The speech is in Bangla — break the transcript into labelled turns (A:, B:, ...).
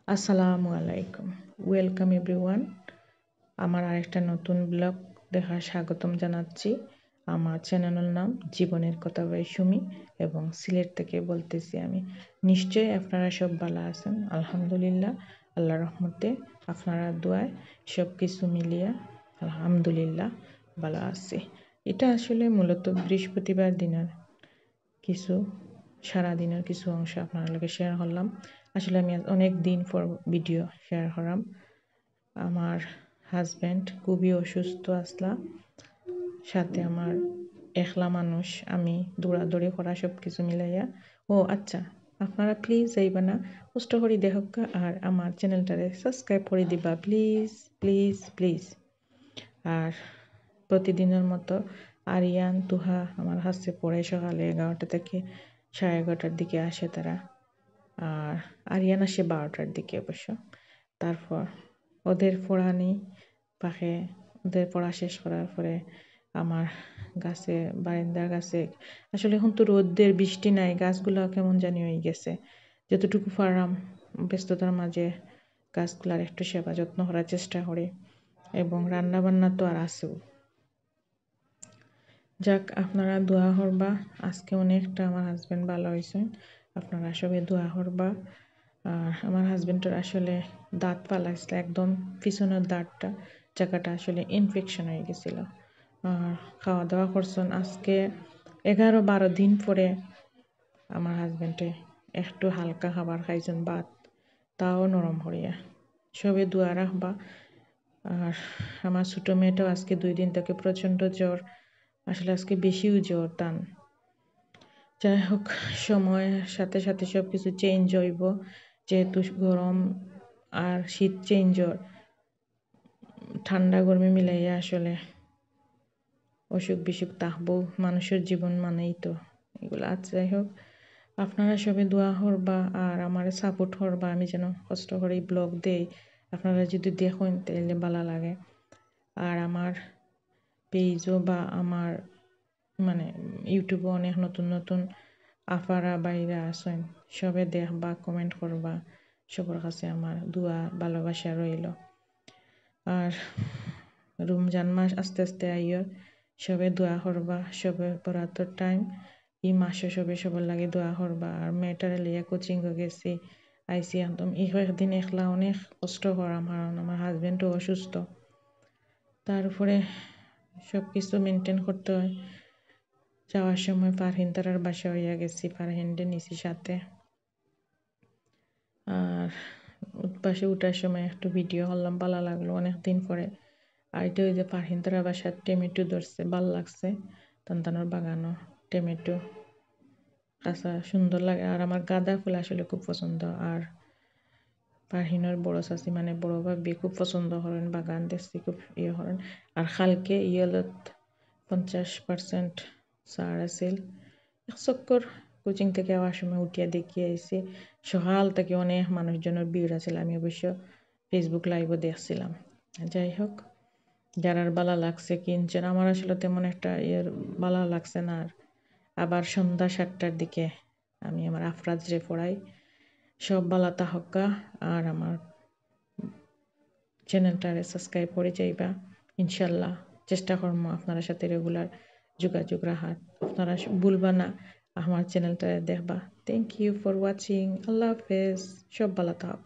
A: আসসালামু আলাইকুম। Welcome everyone. আমার আরেকটা নতুন ব্লগ দেখার স্বাগতম জানাচ্ছি। আমার চ্যানেলের নাম জীবনের কথা বাই সুমি এবং সিলেট থেকে বলতেছি আমি। নিশ্চয়ই আপনারা সব ভালো আছেন। আলহামদুলিল্লাহ, আল্লাহর রহমতে আপনারা দোয়ায় সব কিছু মিলিয়ে আলহামদুলিল্লাহ ভালো আছে। এটা আসলে মূলত বৃহস্পতিবার দিনের কিছু সারাদিনের কিছু অংশ আপনার লগে শেয়ার করলাম। আসলে আমি অনেক দিন পর ভিডিও শেয়ার করলাম। আমার হাজব্যান্ড খুবই অসুস্থ আসলা, সাথে আমার একলা মানুষ, আমি দৌড়াদৌড়ি করা সব কিছু মিলাইয়া। ও আচ্ছা, আপনারা প্লিজ যাইবা না, কষ্ট করে দেখকা আর আমার চ্যানেলটারে সাবস্ক্রাইব করে দিবা প্লিজ প্লিজ প্লিজ। আর প্রতিদিনের মতো আরিয়ান তুহা আমার কাছে পড়ে সকালে 11টা থেকে 11:30টার দিকে আসে তারা। আর আরিয়ান আসে 12টার দিকে অবশ্য। তারপর ওদের পড়া নেই পাখে, ওদের পড়া শেষ করার পরে আমার গাছে, বারান্দার গাছে, আসলে এখন তো রোদের বৃষ্টি নাই, গাছগুলো কেমন জানি হয়ে গেছে। যতটুকু পারলাম ব্যস্ততার মাঝে গাছগুলার একটু সেবা যত্ন করার চেষ্টা করি, এবং রান্না বান্না তো আর আছেও। যাক, আপনারা দোয়া করবা। আজকে অনেকটা আমার হাজব্যান্ড ভালো হয়েছেন, আপনারা সবাই দোয়া করবা। আর আমার হাজব্যান্ডের আসলে দাঁত ফালাইছিল, একদম পিছনের দাঁতটা জায়গাটা আসলে ইনফেকশন হয়ে গেছিল। আর খাওয়া দাওয়া করছেন আজকে 11-12 দিন পরে আমার হাজব্যান্ডে একটু হালকা খাবার খাইছেন, ভাত, তাও নরম হরিয়া। সবে দোয়া রাখবা। আর আমার ছোটো মেয়েটাও আজকে 2 দিন থেকে প্রচণ্ড জ্বর, আসলে আজকে বেশিও জ্বর টান। যাই হোক, সময়ের সাথে সাথে সব কিছু চেঞ্জ হইব, যেহেতু গরম আর শীত চেঞ্জ, ঠান্ডা গরমে মিলাইয়া আসলে অসুখ বিসুখ থাকবো, মানুষের জীবন মানেই তো এগুলো আছে। যাই হোক, আপনারা সবাই দোয়া করবা আর আমার সাপোর্ট করবা, আমি যেন কষ্ট করে ব্লগ দেই, আপনারা যদি দেখেন তাহলে ভালো লাগে। আর আমার পেজও বা আমার মানে ইউটিউবে অনেক নতুন নতুন আফারা বাইরা আছেন, সবে দেখবা, কমেন্ট করবা, সবার কাছে আমার দোয়া ভালোবাসা রইল। আর রমজান মাস আস্তে আস্তে আইয়, সবে দোয়া করবা, সবে বরাতর টাইম এই মাসে সবে সবার লাগে দোয়া করবা। আর মেয়েটারে লিয়া কোচিং গেছি, আইসি একদম একদিন একলা অনেক কষ্ট করাম, কারণ আমার হাজব্যান্ডও অসুস্থ। তারপরে সব কিছু মেনটেন করতে হয়। যাওয়ার সময় ফারহিন তারার বাসা হইয়া গেছি, ফারহিনডে নিছি সাথে। আর বাসে উঠার সময় একটু ভিডিও করলাম, ভালো লাগলো অনেক দিন পরে। আর এটা ওই যে ফারহিন তারার বাসার টমেটো ধরছে, ভাল লাগছে, তানতানোর বাগানো টমেটো কাঁচা সুন্দর লাগে। আর আমার গাঁদা ফুল আসলে খুব পছন্দ। আর ফারহিনের বড় চাচি মানে বড় ভাবি খুব পছন্দ করেন, বাগান দেখছি খুব করেন। আর খালকে ইয়েলত 50% ছাড় আছিল। এক চক্কর কোচিং থেকে আওয়ার সময় উঠিয়া দেখিয়ে আইসি, সকাল থেকে অনেক মানুষজনের ভিড় আছিল, আমি অবশ্য ফেসবুক লাইভও দেখছিলাম। যাই হোক, যারার বালা লাগছে কিনছেন, আমার আসলে তেমন একটা বালা লাগছে না। আর আবার সন্ধ্যা 7টার দিকে আমি আমার আফরাজরে পড়াই। সব বালা তাহকা। আর আমার চ্যানেলটারে সাবস্ক্রাইব করে যাইবা ইনশাল্লাহ। চেষ্টা করবো আপনারা সাথে রেগুলার যোগাযোগ রাখার, আপনারা ভুলবা না আমার চ্যানেলটা দেখবা। Thank you for watching. আল্লাহ হাফেজ, সব ভালো থাক।